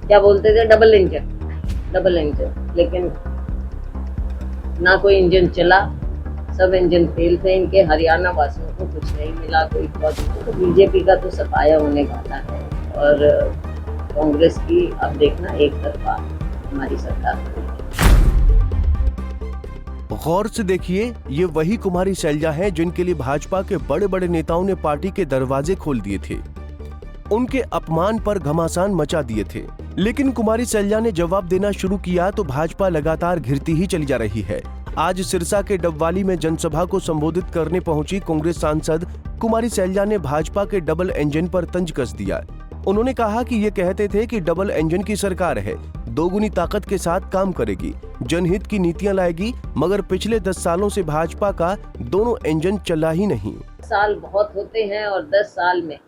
क्या बोलते थे, डबल इंजन, लेकिन ना कोई इंजन चला, सब इंजन फेल थे इनके। हरियाणा वासियों को कुछ नहीं मिला, कोई प्रोजेक्ट। तो बीजेपी का तो सफाया होने वाला है और कांग्रेस की अब देखना एक तरफा हमारी सरकार बनेगी। गौर से देखिए, ये वही कुमारी शैलजा हैं जिनके लिए भाजपा के बड़े बड़े नेताओं ने पार्टी के दरवाजे खोल दिए थे, उनके अपमान पर घमासान मचा दिए थे। लेकिन कुमारी शैलजा ने जवाब देना शुरू किया तो भाजपा लगातार घिरती ही चली जा रही है। आज सिरसा के डबवाली में जनसभा को संबोधित करने पहुंची कांग्रेस सांसद कुमारी शैलजा ने भाजपा के डबल इंजन पर तंज कस दिया। उन्होंने कहा कि ये कहते थे कि डबल इंजन की सरकार है, दोगुनी ताकत के साथ काम करेगी, जनहित की नीतियां लाएगी, मगर पिछले 10 सालों से भाजपा का दोनों इंजन चला ही नहीं। साल बहुत होते हैं और 10 साल में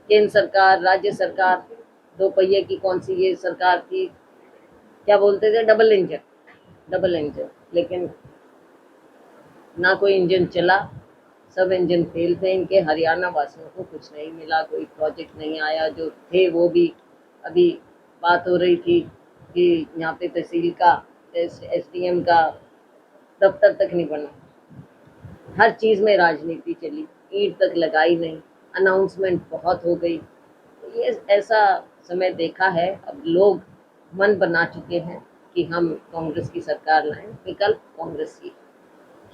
केंद्र सरकार, राज्य सरकार, दो पहिए की कौन सी ये सरकार थी, क्या बोलते थे, डबल इंजन, लेकिन ना कोई इंजन चला, सब इंजन फेल थे इनके। हरियाणा वासियों को कुछ नहीं मिला, कोई प्रोजेक्ट नहीं आया। जो थे वो भी, अभी बात हो रही थी कि यहाँ पे तहसील का, एसडीएम का दफ्तर तक नहीं बना। हर चीज में राजनीति चली, ईंट तक लगाई नहीं, अनाउंसमेंट बहुत हो गई। ये ऐसा समय देखा है। अब लोग मन बना चुके हैं कि हम कांग्रेस की सरकार लाएं, विकल्प कांग्रेस की।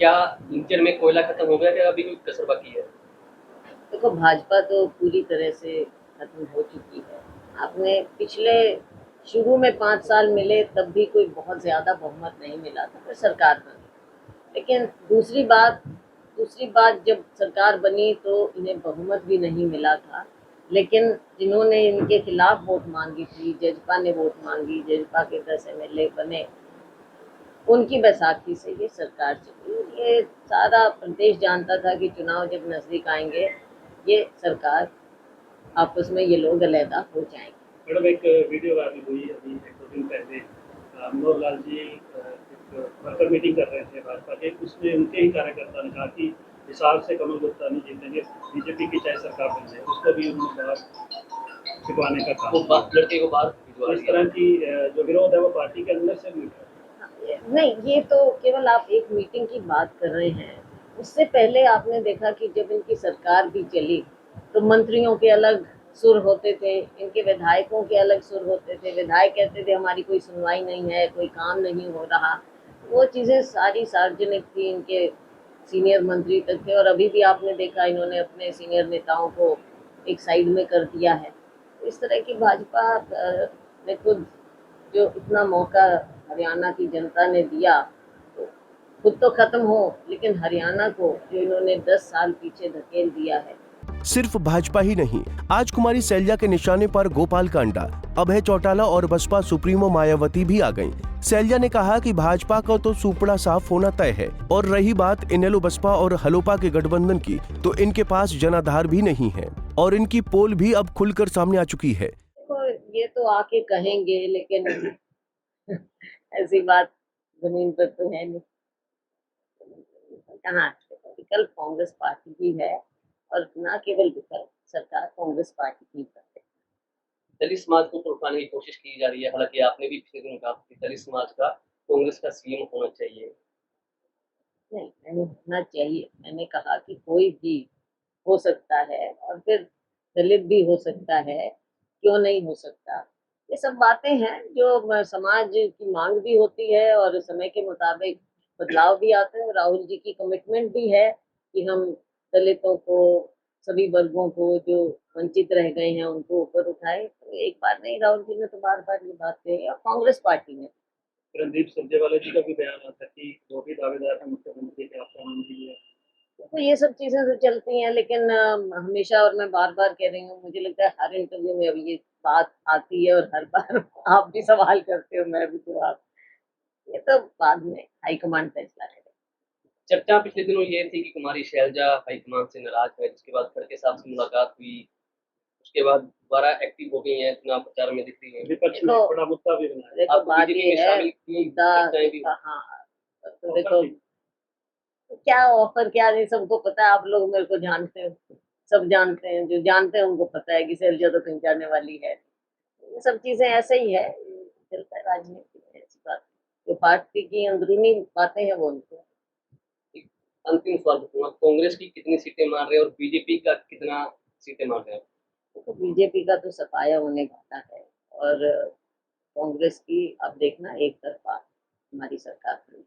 क्या लिंचर में कोयला खत्म हो गया, क्या अभी कोई कसर बाकी है? देखो, भाजपा तो पूरी तरह से खत्म हो चुकी है। आपने पिछले शुरू में 5 साल मिले, तब भी कोई बहुत ज्यादा बहुमत नहीं मिला था, फिर सरकार बनी। लेकिन दूसरी बात जब सरकार बनी तो इन्हें बहुमत भी नहीं मिला था। लेकिन जिन्होंने इनके खिलाफ वोट मांगी थी, जजपा ने वोट मांगी, जजपा के 10 एमएलए बने, उनकी बैसाखी से ये सरकार चली। ये सारा प्रदेश जानता था कि चुनाव जब नजदीक आएंगे ये सरकार, आपस में ये लोग अलहदा हो जाएंगे। मैडम, एक वीडियो वायरल हुई अभी 1-2 दिन पहले। मनोहर लाल जी एक वर्कर मीटिंग कर रहे थे भाजपा के, उसमें उनके ही कार्यकर्ता ने कहा कि हिसार से कमल गुप्ता नहीं जीतेंगे, बीजेपी की चाहे सरकार बन जाए। उसको भी उन्होंने बाहर छिपवाने का कहा। लड़के को बाहर भिजवा इस दिया। तरह की जो विरोध है वो पार्टी के अंदर से भी उठा है। नहीं, ये तो केवल आप एक मीटिंग की बात कर रहे हैं। उससे पहले आपने देखा कि जब इनकी सरकार भी चली तो मंत्रियों के अलग सुर होते थे, इनके विधायकों के अलग सुर होते थे। विधायक कहते थे हमारी कोई सुनवाई नहीं है, कोई काम नहीं हो रहा। वो चीज़ें सारी सार्वजनिक थी, इनके सीनियर मंत्री तक थे। और अभी भी आपने देखा इन्होंने अपने सीनियर नेताओं को एक साइड में कर दिया है। इस तरह की भाजपा ने खुद जो इतना मौका हरियाणा की जनता ने दिया, तो खुद तो खत्म हो, लेकिन हरियाणा को जो इन्होंने 10 साल पीछे धकेल दिया है। सिर्फ भाजपा ही नहीं, आज कुमारी शैलजा के निशाने पर गोपाल कांडा, अभय चौटाला और बसपा सुप्रीमो मायावती भी आ गईं। शैलजा ने कहा कि भाजपा का तो सुपड़ा साफ होना तय है, और रही बात इनेलो बसपा और हलोपा के गठबंधन की, तो इनके पास जनाधार भी नहीं है और इनकी पोल भी अब खुलकर सामने आ चुकी है। तो ये तो आके कहेंगे, लेकिन ऐसी बात जमीन पर तो है नहीं। कहाँ, विकल्प कांग्रेस पार्टी की है, और न केवल विकल्प, सरकार कांग्रेस पार्टी की है। दलित समाज को तो उठाने की कोशिश की जा रही है, हालांकि आपने भी पिछले दिनों कहा कि दलित समाज का कांग्रेस का सीएम होना चाहिए। नहीं, मैंने होना चाहिए, मैंने कहा कि कोई भी हो सकता है, और फिर दलित भी हो सकता है, क्यों नहीं हो सकता। ये सब बातें हैं जो समाज की मांग भी होती है और समय के मुताबिक बदलाव भी आते हैं। राहुल जी की कमिटमेंट भी है कि हम दलितों को, सभी वर्गों को जो वंचित रह गए हैं उनको ऊपर उठाए। तो एक बार नहीं, राहुल जी ने तो बार बार ये बात कही है, और कांग्रेस पार्टी ने। रणदीप सुरजेवाला जी का भी बयान आता है कि वो भी दावेदार है मुख्यमंत्री के, आपका नाम भी है। तो ये सब चीजें तो चलती हैं, लेकिन हमेशा, और मैं बार बार कह रही हूँ, मुझे लगता है हर इंटरव्यू में अभी ये बात आती है, और हर बार आप भी सवाल करते हो, मैं भी जवाब। ये तो बाद में हाईकमांड फैसला करेगा। चर्चा पिछले दिनों ये थी कि कुमारी शैलजा हाईकमान से नाराज है, जिसके बाद खड़गे साहब से मुलाकात हुई, उसके बाद दोबारा एक्टिव हो गई है, चुनाव प्रचार में दिख रही है। विपक्ष में बड़ा मुद्दा भी बना है। देखो, आप बात बीजेपी ये में है, शामिल की, मुद्दा, चर्चाएं भी। हाँ, तो देखो, क्या ऑफर, क्या नहीं, सबको पता है। आप लोग मेरे को जानते हो, सब जानते हैं, जो जानते हैं उनको पता है कि शैलजा तो कहीं जाने वाली है। ये सब चीजें ऐसे ही है, चलता है राजनीति में, ऐसी बात जो पार्टी की अंदरूनी बातें हैं वो उनको। अंतिम सवाल पूछूंगा, कांग्रेस की कितनी सीटें मार रहे हैं और बीजेपी का कितना सीटें मार रहे हैं? तो बीजेपी का तो सफाया होने वाला है और कांग्रेस की अब देखना एक तरफा हमारी सरकार में।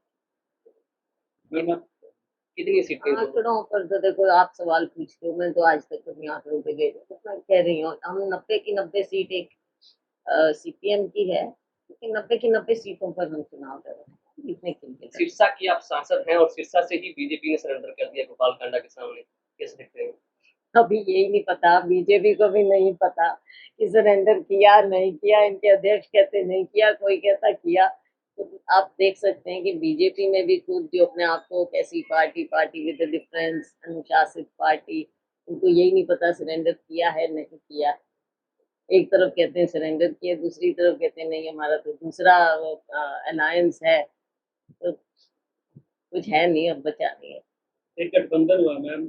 कितनी सीटें? आंकड़ों पर तो देखो, आप सवाल पूछते हो, मैं तो आज तक कभी आंकड़ों पे गए तो मैं कह रही हूँ हम 90 की 90 सीट एक सीपीएम की है, लेकिन 90 की 90 सीटों पर हम चुनाव लड़ रहे हैं, जीतने के लिए। सिरसा की आप सांसद हैं और सिरसा से ही बीजेपी ने सरेंडर कर दिया गोपाल कांडा के सामने, कैसे देखते हैं? अभी यही नहीं पता, बीजेपी को भी नहीं पता कि सरेंडर किया नहीं किया, इनके अध्यक्ष कहते नहीं किया, कोई कहता किया। तो आप देख सकते हैं कि बीजेपी में भी खुद जो अपने आप को कैसी पार्टी विद डिफरेंस, अनुशासित पार्टी, उनको यही नहीं पता सरेंडर किया है नहीं किया। एक तरफ कहते हैं सरेंडर किया, दूसरी तरफ कहते हैं नहीं हमारा तो दूसरा अलायंस है, तो कुछ है नहीं, अब बचा नहीं है। एक गठबंधन हुआ मैम,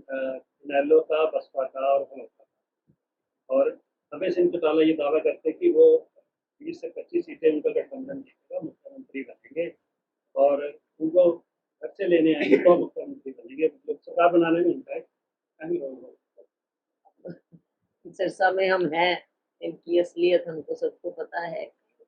इनेलो का, बसपा का और भाजपा का, और रमेश सिंह चौटाला ये दावा करते हैं कि वो 20 से 25 सीटें उनका गठबंधन जीतेगा, मुख्यमंत्री बनेंगे और उनको घर से लेने आएंगे तो मुख्यमंत्री बनेंगे, मतलब सरकार बनाने में उनका एक अहम रोल होगा। सिरसा में हम हैं, इनकी असलियत हमको सबको पता है,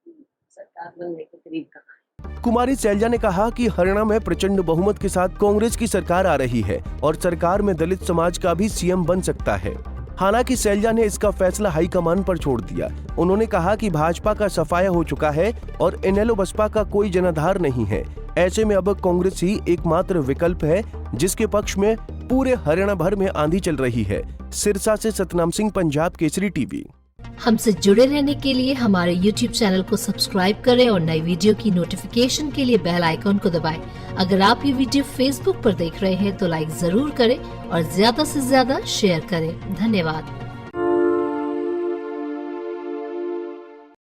सरकार बनने के करीब कहाँ। कुमारी सैलजा ने कहा कि हरियाणा में प्रचंड बहुमत के साथ कांग्रेस की सरकार आ रही है और सरकार में दलित समाज का भी सीएम बन सकता है। हालांकि सैलजा ने इसका फैसला हाईकमान पर छोड़ दिया। उन्होंने कहा कि भाजपा का सफाया हो चुका है और इनेलो बसपा का कोई जनाधार नहीं है। ऐसे में अब कांग्रेस ही एकमात्र विकल्प है जिसके पक्ष में पूरे हरियाणा भर में आंधी चल रही है। सिरसा से सतनाम सिंह, पंजाब केसरी टीवी। हमसे जुड़े रहने के लिए हमारे YouTube चैनल को सब्सक्राइब करें और नई वीडियो की नोटिफिकेशन के लिए बेल आइकॉन को दबाएं। अगर आप ये वीडियो Facebook पर देख रहे हैं तो लाइक जरूर करें और ज्यादा से ज्यादा शेयर करें। धन्यवाद।